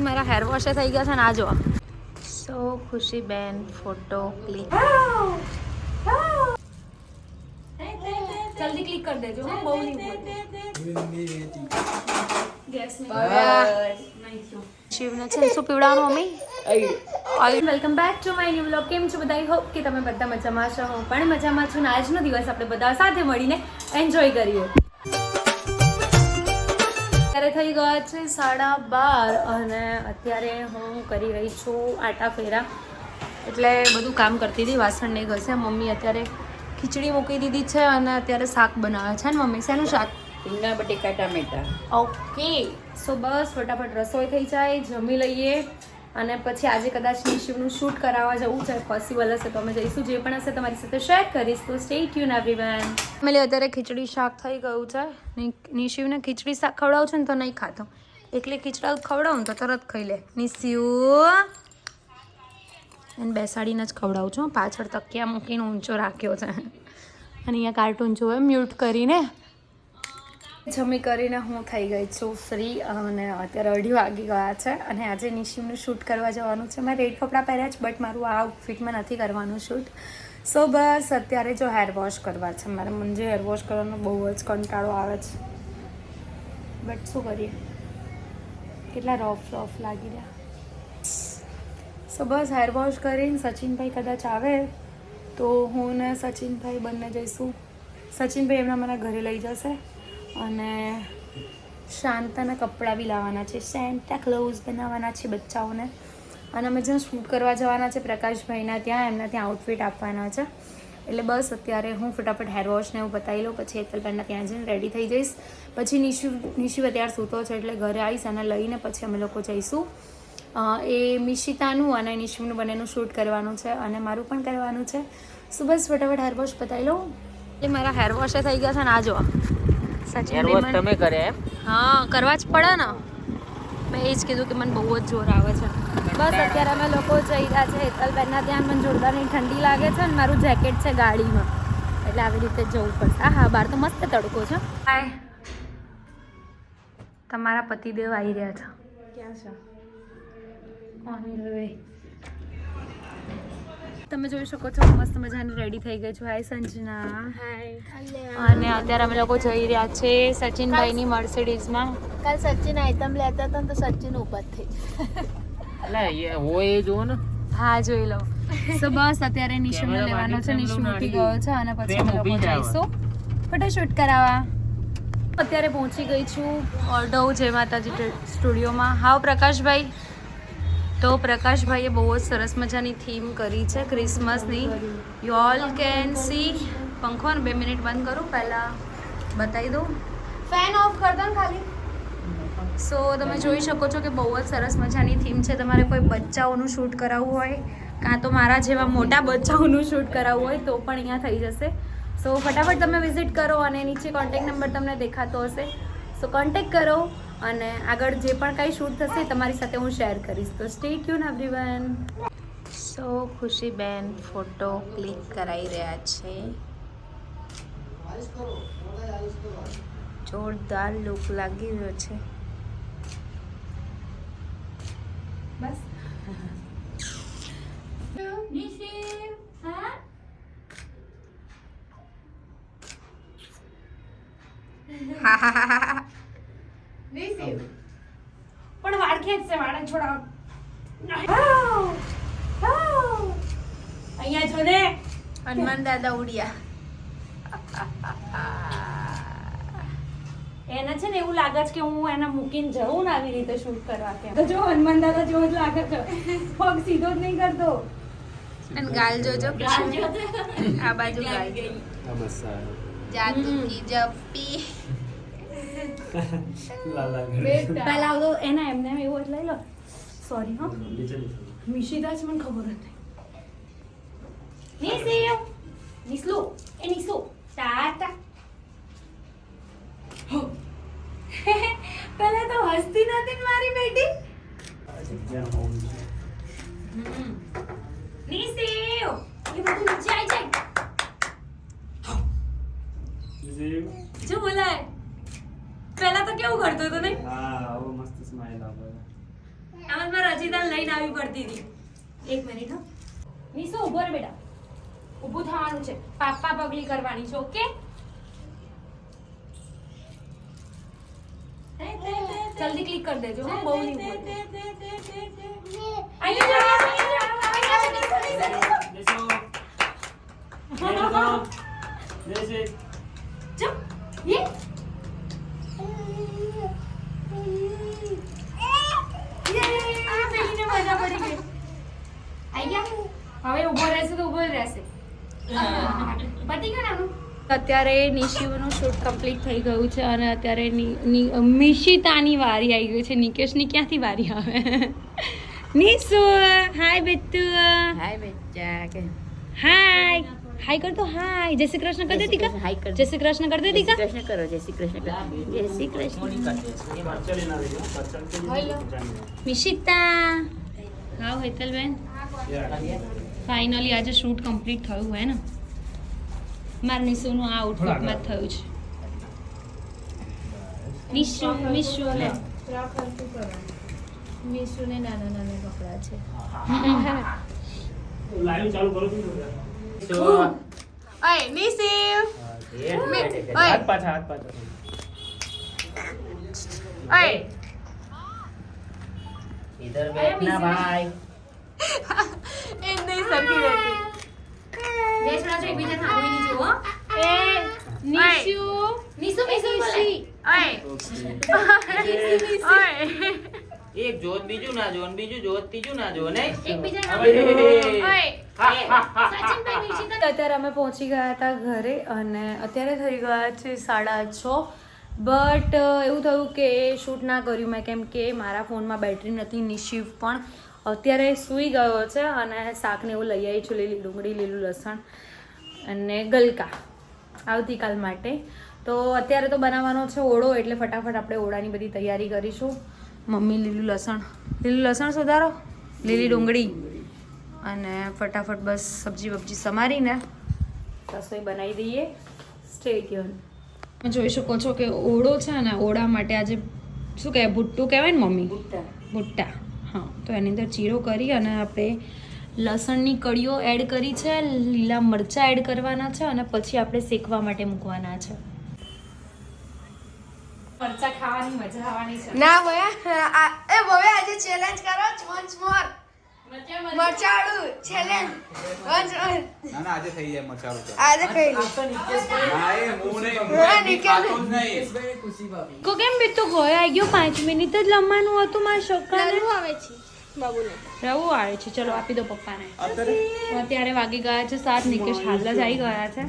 મારા hair wash થઈ ગયા છે ને આ જો સો ખુશી બેન ફોટો ક્લિક જલ્દી ક્લિક કરી દેજો બહુ નહીં ગેસ શિવને છે શું પીવડાવવાનું mummy oil welcome back to my new vlog કેમ છો બધા હોપ કે તમે બધા મજામાં છો હું પણ મજામાં છું ને આજનો દિવસ આપણે બધા સાથે મળીને એન્જોય કરીએ અત્યારે થઈ ગયા છે 12:30 અને અત્યારે હું કરી રહી છું આટા ફેરા એટલે બધું કામ કરતી હતી વાસણ નહીં ઘસે મમ્મી અત્યારે ખીચડી મૂકી દીધી છે અને અત્યારે શાક બનાવે છે ને મમ્મી શેનું શાક રીંગણા બટેકા ટામેટા ઓકે સો બસ ફટાફટ રસોઈ થઈ જાય જમી લઈએ અને પછી આજે કદાચ નિશિવનું શૂટ કરાવવા જવું છે પોસિબલ હશે તો અમે જઈશું જે પણ હશે તમારી સાથે શેર કરીશ તો સ્ટે ટ્યુન એવરીવન મેં અત્યારે ખીચડી શાક થઈ ગયું છે નિશિવને ખીચડી શાક ખવડાવું છું ને તો નહીં ખાતો એટલે ખીચડા ખવડાવું તો તરત ખાઈ લે નિશિવ એને બેસાડીને જ ખવડાવું છું પાછળ તકિયા મૂકીને ઊંચો રાખ્યો છે અને અહીંયા કાર્ટૂન જોવે મ્યુટ કરીને જમી કરીને હું થઈ ગઈ છું ફ્રી અને અત્યારે 2:30 વાગી ગયા છે અને આજે નિશિવનું શૂટ કરવા જવાનું છે મેં રેડ કપડાં પહેર્યા છે બટ મારું આ આઉટફિટમાં નથી કરવાનું શૂટ સો બસ અત્યારે જો હેર વોશ કરવા છે મારે મને હેર વોશ કરવાનો બહુ જ કંટાળો આવે છે બટ શું કરીએ કેટલા રફ લાગી રહ્યા સો બસ હેર વોશ કરીને સચિનભાઈ કદાચ આવે તો હું ને સચિનભાઈ બંને જઈશું સચિનભાઈ એમના મારા ઘરે લઈ જશે અને શાંતાના કપડાં બી લાવવાના છે સેન્ટા ક્લોઝ બનાવવાના છે બચ્ચાઓને અને અમે જ્યાં શૂટ કરવા જવાના છે પ્રકાશભાઈના ત્યાં એમના ત્યાં આઉટફિટ આપવાના છે એટલે બસ અત્યારે હું ફટાફટ હેર વોશને એવું બતાવી લઉં પછી એકલબેનના ત્યાં જઈને રેડી થઈ જઈશ પછી નિશિવ અત્યારે સૂતો છે એટલે ઘરે આવીશ અને લઈને પછી અમે લોકો જઈશું એ મિશિતાનું અને નિશિવનું બંનેનું શૂટ કરવાનું છે અને મારું પણ કરવાનું છે સો બસ ફટાફટ હેર વોશ બતાવી લઉં એટલે મારા હેર વોશ થઈ ગયા છે ને આ જો તમે કરે એમ હા કરવા જ પડે ને મેં એ જ કીધું કે મને બહુ જ જોર આવે છે બસ અત્યારે અમે લોકો જઈ રહ્યા છે હેતલબેનના ત્યાં મને જોરદારની ઠંડી લાગે છે અને મારું જેકેટ છે ગાડીમાં એટલે આવી રીતે જવું પડશે હા બહાર તો મસ્ત તડકો છે હાય તમારા પતિદેવ આવી રહ્યા છે ક્યાં છે ઓન ધ વે તમે જોઈ શકો છો મસ્ત મજાની રેડી થઈ ગઈ છું હાય સંજના હાય અને અત્યારે અમે લોકો જઈ રહ્યા છે સચિનભાઈની મર્સિડીઝમાં કાલ સચિન આઈટમ લેતા હતા તો સચિન ઊભા થઈ અલા એ હોય જો ને હા જોઈ લો સો બસ અત્યારે નિશુને લેવાનો છે નિશુ ઉઠી ગયો છે અને પછી અમે લોકો જઈશું ફોટોશૂટ કરાવવા અત્યારે પહોંચી ગઈ છું ઓર્ડવ જય માતાજી સ્ટુડિયોમાં હાવ પ્રકાશભાઈ તો પ્રકાશભાઈએ બહુ જ સરસ મજાની થીમ કરી છે ક્રિસમસની યુ ઓલ કેન સી પંખો ને 2 મિનિટ બંધ કરું પહેલાં બતાવી દઉં ફેન ઓફ કર દો ને ખાલી સો તમે જોઈ શકો છો કે બહુ જ સરસ મજાની થીમ છે તમારે કોઈ બચ્ચાઓનું શૂટ કરાવવું હોય કાં તો મારા જેવા મોટા બચ્ચાઓનું શૂટ કરાવવું હોય તો પણ અહીંયા થઈ જશે સો ફટાફટ તમે વિઝિટ કરો અને નીચે કોન્ટેક્ટ નંબર તમને દેખાતો હશે સો કોન્ટેક્ટ કરો અને આગળ જે પણ કાંઈ શૂટ થશે તમારી સાથે હું શેર કરીશ તો સ્ટે ટ્યુન એવરીવન સો ખુશીબેન ફોટો ક્લિક કરાવી રહ્યા છે જોરદાર લુક લાગી રહ્યો છે બસ પણ વાળ ખેંચશે વાળ છોડાવ અહીંયા છો ને હનુમાન દાદા ઉડ્યા એને છે ને એવું લાગે છે કે હું એને મૂકીને જઉં ને આવી રીતે શૂટ કરવા કે તો જો હનુમાન દાદા જેવો જ લાગે છે પગ સીધો જ નહીં કરતો અને ગાલ જોજો આ બાજુ ગાલ જાદુ કી જપ્પી પહેલા આવતો એના એમને એવું જ લઈ લો સોરી હા મિશિતા છે મને ખબર હતી નિસલુ એ નિસુ ટાટા પહેલા તો હસતી નથી મારી બેટી નિસેવ એ બધું નીચે આવી જાય જો બોલાય પહેલા તો કેવું કરતો હતો ને હા ઓ મસ્ત સ્માઈલ આવે હજી તને લઈને આવી પડતી હતી. એક મિનિટ હો. નિશુ ઉભો રે બેટા. ઊભું થવાનું છે. પાપા પગલી કરવાની છે. ઓકે? જલ્દી ક્લિક કરી દેજો હો. બહુ નહીં બોલવું. અહીંયા જો. ये પેલીને મજા પડી ગઈ. આઈ ગયા? હવે ઊભો રહેશે તો ઊભો જ રહેશે. પતી ગયું ને આનું? અત્યારે નિશિવનું શૂટ કમ્પ્લીટ થઈ ગયું છે અને અત્યારે મિશિતાની વારી આવી ગઈ છે. નિકેશની ક્યાંથી વારી આવે? નિશુ હાય બેટુ. હાય બચ્ચા કે હાય હાય કર તો. હાય જય શ્રી કૃષ્ણ કર દે દીકા. હાય કર. જય શ્રી કૃષ્ણ કર દે દીકા. કૃષ્ણ કરો જય શ્રી કૃષ્ણ કરો જય શ્રી કૃષ્ણ મિશિતા હાવ હેતલબેન. ફાઇનલી આજે શૂટ કમ્પ્લીટ થયું હે ને. મારા નિશુનું આ આઉટફિટમાં જ થયું છે. મિશુ લે. મીશુને નાના નાના કપડા છે. લાઈવ ચાલુ કરો છો ઓય નિશુ હાથ પાછા ઓય इधर बैठना भाई એ નહીં સરખી રહેતી. બેસડા છો એકબીજા થાંભી નહીં જુઓ. એ નિશુ નિશુ બોલે. ઓય ઓય એક જોત બીજું ના જોન બીજું જોત ત્રીજું ના જો નહીં એકબીજા અરે. સચિનભાઈ નિશિતા અત્યારે અમે પહોંચી ગયા હતા ઘરે અને અત્યારે થઈ ગયા છે 6:30. બટ એવું થયું કે શૂટ ના કર્યું મેં કેમ કે મારા ફોનમાં બેટરી નથી. નિશિવ પણ અત્યારે સૂઈ ગયો છે અને શાકને એવું લઈ આવી છું. લીલી ડુંગળી, લીલું લસણ અને ગલકા આવતીકાલ માટે. તો અત્યારે તો બનાવવાનો છે ઓળો એટલે ફટાફટ આપણે ઓળાની બધી તૈયારી કરીશું. મમ્મી લીલું લસણ સુધારો, લીલી ડુંગળી અને ફટાફટ બસ સબ્જી વબ્જી સમારીને રસોઈ બનાવી દઈએ. Stay tune. જોઈ શકો છો કે ઓળો છે ને, ઓળા માટે આજે શું કહેવાય, ભુટ્ટું કહેવાય ને મમ્મી? ભુટ્ટા. હા, તો એની અંદર ચીરો કરી અને આપણે લસણની કળીઓ એડ કરી છે, લીલા મરચાં એડ કરવાના છે અને પછી આપણે શેકવા માટે મૂકવાના છે. મરચાં ખાવાની મજા આવવાની છે. ના ભયા એ ભવ્યા આજે ચેલેન્જ કરો વન્સ મોર મરચાડું ચેલેન્જ વન્સ મોર. ના ના આજે થઈ જાય મચારો આજે કઈ ના એ હું નહીં હા, નિકેલ. ખાતો જ નહીં કો કેમ બીતું ગયો? આવી ગયો 5 મિનિટ જ લમવાનું હતું મારા છોકરાને. નરું આવે છે બાબુને. રવું આવે છે. ચલો આપી દો પપ્પાને. અત્યારે અત્યારે વાગી ગયા છે 7. નિકેશ હાલ જ આવી ગયા છે.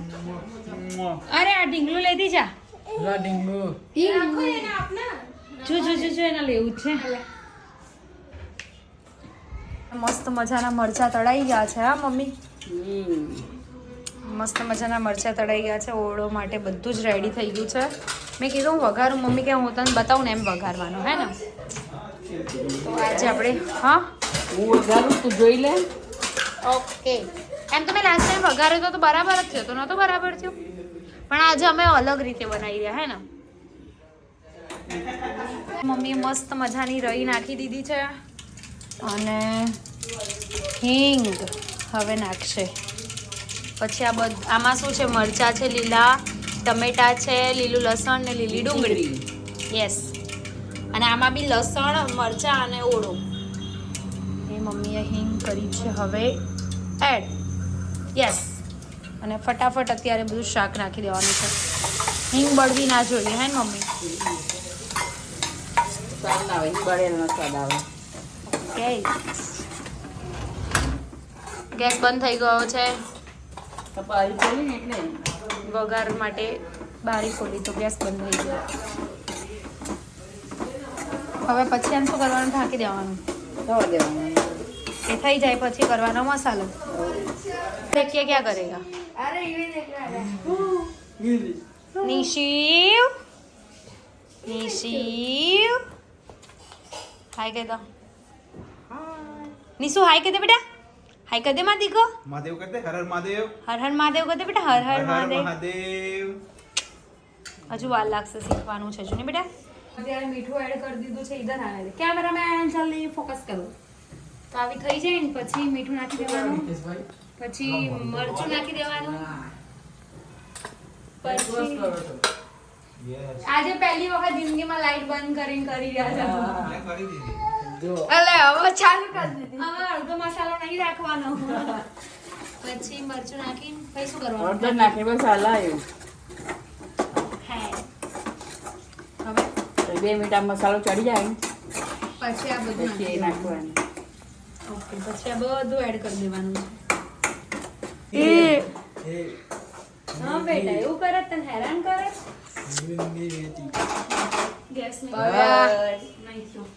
અરે આ ઢીંગલું લેતી જા. જો એના લેવું જ છે. મસ્ત મજાના મરચાં તળાઈ ગયા છે. હા મમ્મી, મસ્ત મજાના મરચાં તળાઈ ગયા છે. ઓળો માટે બધું જ રેડી થઈ ગયું છે. મેં કીધું હું વઘારું. મમ્મી કે હું તને બતાવું ને એમ વઘારવાનું, હે ને? તો આજે આપણે હા હું વઘારું તું જોઈ લે. ઓકે. એમ તો મેં લાસ્ટ ટાઈમ વઘાર્યો તો બરાબર જ થયો તો નહોતો બરાબર થયો, પણ આજે અમે અલગ રીતે બનાવી રહ્યા, હે ને? મમ્મીએ મસ્ત મજાની રઈ નાખી દીધી છે અને હિંગ હવે નાખશે. પછી આમાં શું છે? મરચાં છે, લીલા ટમેટા છે, લીલું લસણ ને લીલી ડુંગળી. યસ. અને આમાં બી લસણ, મરચાં અને ઓળો. એ મમ્મીએ હિંગ કરી છે હવે એડ. યસ. અને ફટાફટ અત્યારે બધું શાક નાખી દેવાનું છે. હિંગ બળવી ના જોઈએ, હે ને મમ્મી? સ્વાદ ના આવે બળેલનો સ્વાદ આવે. ગેસ બંધ થઈ ગયો છે. તપારી ખોલી ને એટલે વઘાર માટે બારી ખોલી તો ગેસ બંધ થઈ ગયો. હવે પછી આમ શું કરવાનું? ઢાંકી દેવાનું. ધોવા દેવાનું. એ થઈ જાય પછી કરવાનો મસાલો. देखिए क्या करेगा અરે ઈવે દેખવા निशिव. हाय कह दो. निशु हाय कह दे बेटा. हाय कह दे माँ देखो. મહાદેવ કરતે હર હર મહાદેવ हर हर महादेव कह दे बेटा. हर हर महादेव. મહાદેવ. હજુ વાર લાગશે શીખવાનું છે. જો ને બેટા અત્યારે મીઠું એડ કરી દીધું છે. ઇધર આને દે કેમેરામેન, જલ્દી ફોકસ કરો. તો આવી થઈ જાય ને પછી મીઠું નાખી દેવાનું, પછી મરચું નાખી દેવાનું, પછી આજે પહેલી વખત જિંદગીમાં લાઈટ બંધ કરીને કરી રહ્યા છે. મેં કરી દીધી. અલે હવે ચાલુ કરી દીધી. હવે અડધો મસાલો નહીં રાખવાનો. પછી મરચું નાખીને પછી શું કરવાનું? ઓર્ડર નાખે બસ હાલ આવ્યું. હે હવે તો 2 મિનિટ આ મસાલો ચડી જાય ને પછી આ બધું પછી એ નાખી નાખવાનું. ઓકે પછી આ બધું એડ કરી દેવાનું એ છે. હા બેટા એવું કરે તને હેરાન કરે ગેસ નહીં થયું.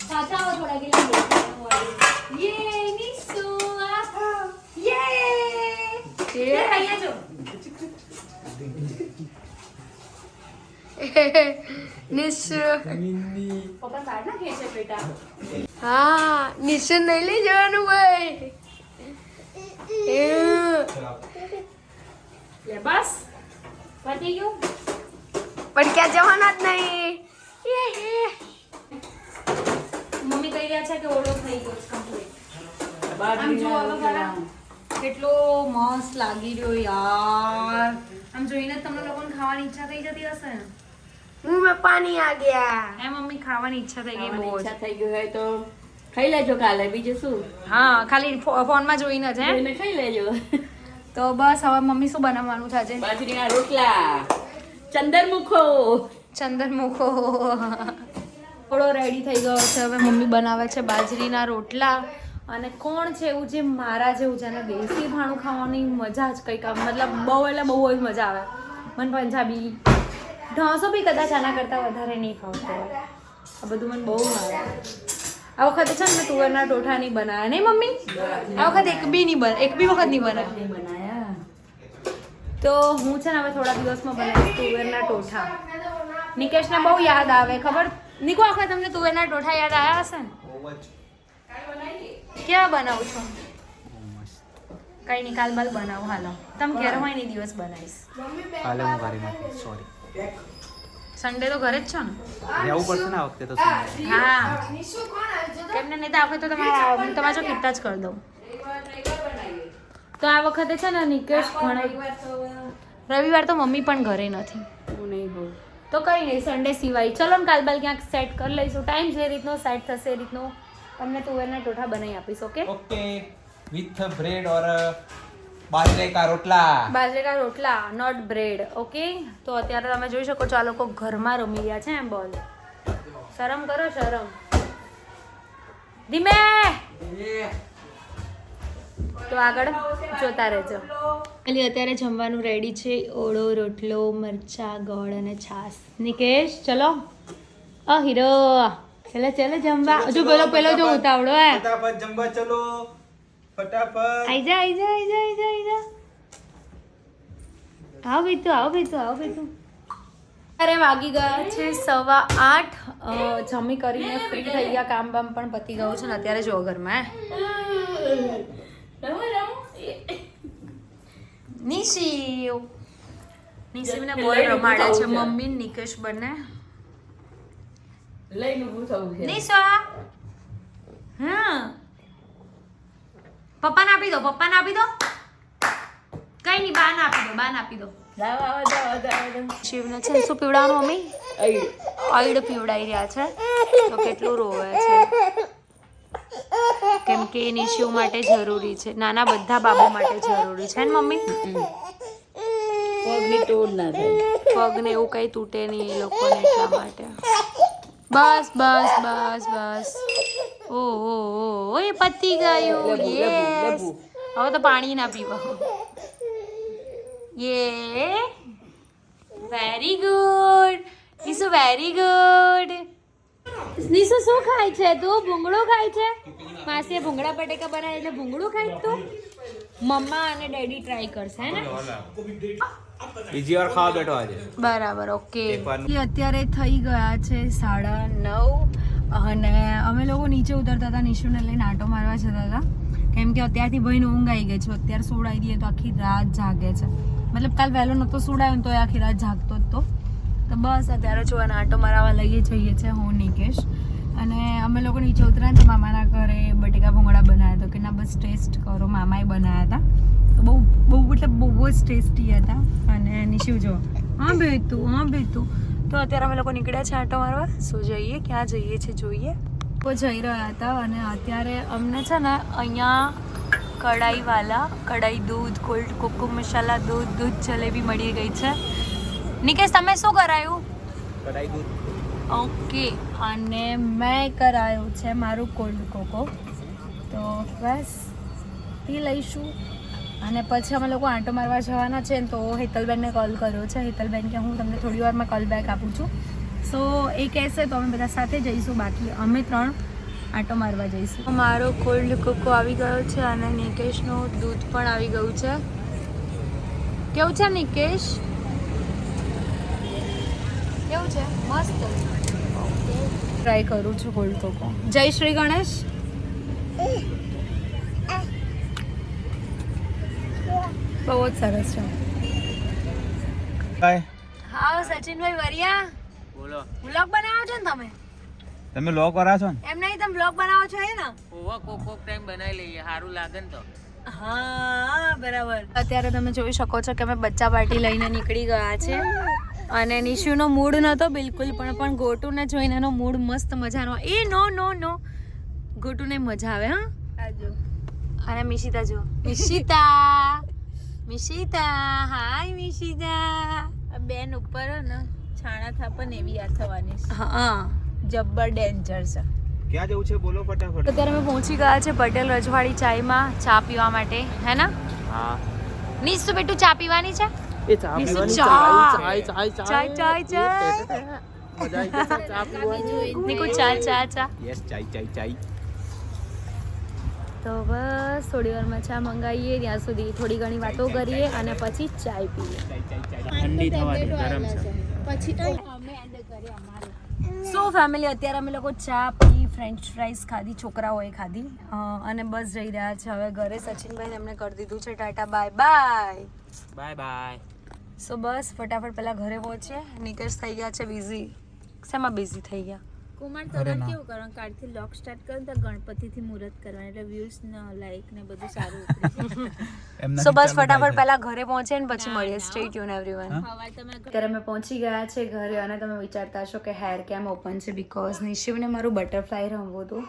પાછા આવો થોડા કે યે નિશુ યે અહીંયા જો નિશુ પપ્પા કાઢ નાખે છે બેટા. હા નિશુ નહીં લઈ જવાનું ભાઈ. લે બસ પતી ગયું. પણ ક્યાં જવાના જ નહીં. મમ્મી કહી રહ્યા છે કે ઓળો થઈ ગયો છે complete. આમ બાજરીના જો હવે રોટલા. ખરા કેટલો મસ્ત લાગી રહ્યો યાર. આમ જોઈને જ તમને લોકોને ખાવાની ઈચ્છા થઈ જતી હશે ને. मुंह में पानी आ गया. હે મમ્મી ખાવાની ઈચ્છા થઈ ગઈ ખાવાની બહુ જ. ઈચ્છા થઈ ગઈ હોય તો ખાઈ લેજો કાલે, બીજું શું, હા ખાલી ફોનમાં જોઈને જ હે. એને ખાઈ લેજો. તો બસ હવે મમ્મી શું બનાવવાનું છે આજે? બાજરીના રોટલા, ચંદરમુખો. ચંદનમુખો થોડો રેડી થઈ ગયો છે. હવે મમ્મી બનાવે છે બાજરીના રોટલા. અને કોણ છે એવું જે મારા જેવું જેને દેશી ભાણું ખાવાની મજા જ કંઈક આવે, મતલબ બહુ એટલે બહુ જ મજા આવે. મને પંજાબી ઢોસો બી કદાચ આના કરતાં વધારે નહીં ખાવતો હોય. આ બધું મને બહુ ભાવે. આ વખતે છે ને મેં તુવેરના ટોઠા નહીં બનાવ્યા નહીં મમ્મી? આ વખતે એક બી વખત નહીં બનાવ્યા. બનાયા તો હું છે ને હવે થોડા દિવસમાં બનાવીશ તુવેરના ટોઠા. નિકેશને બહુ યાદ આવે ખબર. નિકો આખા તમને તુવેરના ટોઠા યાદ આવ્યા હશે ને? બહુ જ. ક્યાં બનાવું છો? કઈ નહીં કાલ બાલ બનાવું. હાલો તમે ઘેર હોય ને દિવસ બનાવીશ. કાલે હું ઘરે નથી, સોરી. સન્ડે તો ઘરે જ છો ને? રહેવું પડશે ને આ વખતે તો Sunday. હા કેમ ને નહીં તો આ વખતે તો તમારા જો કિટ્ટા જ કરી દઉં. તો આ વખતે છે ને નિકેશ ઘણા રવિવાર તો મમ્મી પણ ઘરે નથી. હું નહીં હોઉં. તો કઈ નહીં સન્ડે સિવાય ચલો ને કાલ બાલ ક્યાંક સેટ કરી લઈશું. ટાઈમ જે રીતનો સેટ થશે એ રીતનો તમને તુવેરના ટોઠા બનાવી આપીશ. ઓકે ओके विथ ब्रेड और बाजरे का रोटला. બાજરેના રોટલા નોટ બ્રેડ. ઓકે તો અત્યારે તમે જોઈ શકો છો આ લોકો ઘરમાં રમી રહ્યા છે એમ. બોલ શરમ કરો શરમ. ધીમે તો આગળ જોતા રહેજો. એટલે અત્યારે જમવાનું રેડી છે. ઓળો રોટલો મરચા ગોળ અને છાસ. નિકેશ ચલો ઓ હીરો ચલો ચલો જમવા. હજુ પેલો જો ઉતાવળો હે. फटाफट जम्बा चलो फटाफट. આઈ જા આઈ જા આઈ જા આઈ જા આઈ જા. આવ બીતું આવ બીતું આવ બીતું. અરે વાગી ગયા છે 8:15. જમી કરીને ફ્રી થઈ ગયા. કામ બામ પણ પતી ગયું છે ને અત્યારે જો ઘરમાં નિશિવને બોલ રમાડે છે મમ્મી નિકેશ બંને. લઈને ઊભું થવું છે. નિશા હા પપ્પાને આપી દો પપ્પાને આપી દો. કઈ નહીં બાને આપી દો બાને આપી દો. જાઓ, આવો, જાઓ, જાઓ. શિવને છે શું પીવડાવવાનું મમ્મી? અઈ. ઓઈડ પીવડાવી રહ્યા છે. તો કેટલું રોવે છે કેમ કે એની શિવ માટે જરૂરી છે. નાના બધા બાબુ માટે જરૂરી છે ને મમ્મી? પગની તોડ ના થાય. પગને એવું કઈ તૂટે નહીં એ લોકોને એટલા માટે. બસ બસ બસ બસ. ઓહો એ પતી ગયું. લેબુ, યસ લેબુ. હવે તો પાણી ના પીવા. યે very good Nishu very good. Nishu શું ખાય છે તું? ભૂંગળું ખાય છે? માસીએ ભૂંગળા બટેકા બનાવ્યા એટલે ભૂંગળું ખાય તું? મમ્મા અને ડેડી ટ્રાય કરશે હે ને? બીજી વાર ખાવા બેઠો આજે. બરાબર ઓકે. એક વારનું. અત્યારે થઈ ગયા છે 9:30 અને અમે લોકો નીચે ઉતરતા હતા, નિશુને લઈને આંટો મારવા જતા હતા, કેમ કે અત્યારથી ભાઈને ઊંઘ આવી ગઈ છે. અત્યારે સોડાવી દઈએ તો આખી રાત જાગે છે. મતલબ કાલ વહેલો નહોતો સોડાવ્યો તો એ આખી રાત જાગતો જ તો બસ અત્યારે જો એને આંટો મારવા લઈએ જઈએ છે હું નિકેશ. અને અમે લોકો નીચે ઉતર્યા ને તો મામાના ઘરે બટેકા ભૂંગળા બનાવ્યા હતા કે ના બસ ટેસ્ટ કરો, મામાએ બનાવ્યા હતા તો બહુ મતલબ બહુ જ ટેસ્ટી હતા. અને નિશિવ જો હા બેતું તો અત્યારે અમે લોકો નીકળ્યા છે આંટો મારવા. શું જઈએ, ક્યાં જઈએ છે જોઈએ. તો જઈ રહ્યા હતા અને અત્યારે અમને છે ને અહીંયા કડાઈ દૂધ, કોલ્ડ કોકો મસાલા દૂધ જલેબી મળી ગઈ છે. નિકેશ તમે શું કરાયું? કઢાઈ દૂધ. ઓકે, અને મેં કરાયું છે મારું કોલ્ડ કોકો. તો બસ પી લઈશું અને પછી અમે લોકો આંટો મારવા જવાના છે ને તો હેતલબેનને કોલ કર્યો છે. હેતલબેન કે હું તમને થોડી વારમાં કોલ બેક આપું છું. સો એ કહેશે તો અમે બધા સાથે જઈશું, બાકી અમે 3 આંટો મારવા જઈશું. મારો કોલ્ડ કોકો આવી ગયો છે અને નિકેશનું દૂધ પણ આવી ગયું છે. કેવું છે નિકેશ? કેવું છે? મસ્ત. ટ્રાય કરું છું કોલ્ડ કોકો. જય શ્રી ગણેશ. બહુ જ સરસ છે. કાય હા સચિનભાઈ વરિયા, બોલો. વ્લોગ બનાવો છો ને તમે? તમે લો કરા છો ને? એમ નહીં, તમે વ્લોગ બનાવો છો એ ને? ઓવા કોક ટાઈમ બનાવી લઈએ, સારું લાગે ને તો. હા બરાબર. અત્યારે તમે જોઈ શકો છો કે અમે બચ્ચા પાર્ટી લઈને નીકળી ગયા છે અને નિશુનો મૂડ નહોતો બિલકુલ પણ ગોટુને જોઈને એનો મૂડ મસ્ત મજાનો. એ નો ગોટુને મજા આવે. હા અને મિશિતા જો, મિશિતા હાય મિશિતા. બેન ઉપર ને છાણા થાપા ને એવી યાદ થવાની. હા જબ્બર ડેન્જર છે. ક્યાં જવું છે બોલો ફટાફટ. અત્યારે અમે પહોંચી ગયા છે પટેલ રજવાડી ચાયમાં ચા પીવા માટે, હે ને? હા. નિશુ બેટું ચા પીવાની છે? એ ચા પીવાની. નિકુ ચા. યસ ચાય. તો બસ થોડી વારમાં ચા મંગાવીએ, ત્યાં સુધી થોડી ઘણી વાતો કરીએ અને પછી ચાય પીએ. ઠંડી થવાની, ગરમ છે. સો ફેમિલી અત્યારે અમે લોકો ચા પી, ફ્રેન્ચ ફ્રાઈઝ ખાધી, છોકરાઓએ ખાધી અને બસ જઈ રહ્યા છે હવે ઘરે. સચિનભાઈને એમને કરી દીધું છે ટાટા બાય બાય. સો બસ ફટાફટ પહેલાં ઘરે પહોંચીએ. નિકેશ થઈ ગયા છે બિઝી. શેમાં બિઝી થઈ ગયા? કુમાર તમારે કેવું કરવાનું, કાલથી લોક સ્ટાર્ટ કરો તો ગણપતિથી મુહૂર્ત કરવાનું એટલે વ્યૂઝ ને લાઈક ને બધું સારું ઉતરે. સો બસ ફટાફટ પહેલા ઘરે પહોંચે ને પછી મળીએ. Stay tune everyone. હવારે તમે અત્યારે અમે પહોંચી ગયા છે ઘરે અને તમે વિચારતા હશો કે હેર કેમ ઓપન છે, બીકોઝ નિશિવને મારું બટરફ્લાય રમવું હતું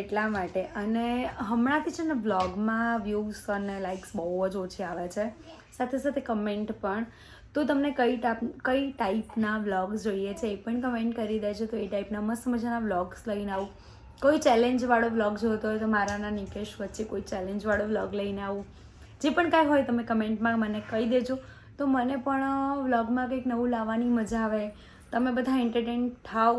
એટલા માટે. અને હમણાંથી છે ને બ્લોગમાં વ્યૂઝ અને લાઇક્સ બહુ જ ઓછી આવે છે, સાથે સાથે કમેન્ટ પણ. તો તમને કઈ ટાઈપના વ્લોગ્સ જોઈએ છે એ પણ કમેન્ટ કરી દેજો. તો એ ટાઈપના મસ્ત મજાના વ્લોગ્સ લઈને આવું. કોઈ ચેલેન્જવાળો વ્લોગ જોતો હોય તો મારાના નિકેશ વચ્ચે કોઈ ચેલેન્જવાળો વ્લોગ લઈને આવું. જે પણ કાંઈ હોય તમે કમેન્ટમાં મને કહી દેજો તો મને પણ વ્લોગમાં કંઈક નવું લાવવાની મજા આવે, તમે બધા એન્ટરટેન થાવ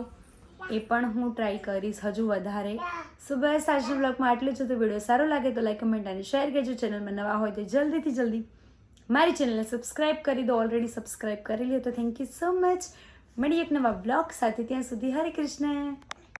એ પણ હું ટ્રાય કરીશ હજુ વધારે. સો બસ આજના વ્લોગમાં આટલું જ. તો વિડીયો સારો લાગે તો લાઈક, કમેન્ટ અને શેર કરજો. ચેનલમાં નવા હોય તો જલ્દી મારી ચેનલને સબસ્ક્રાઈબ કરી દો. ઓલરેડી સબસ્ક્રાઈબ કરી લ્યો તો થેન્ક યુ સો મચ. મળીએ એક નવા બ્લોગ સાથે. ત્યાં સુધી હરે કૃષ્ણ.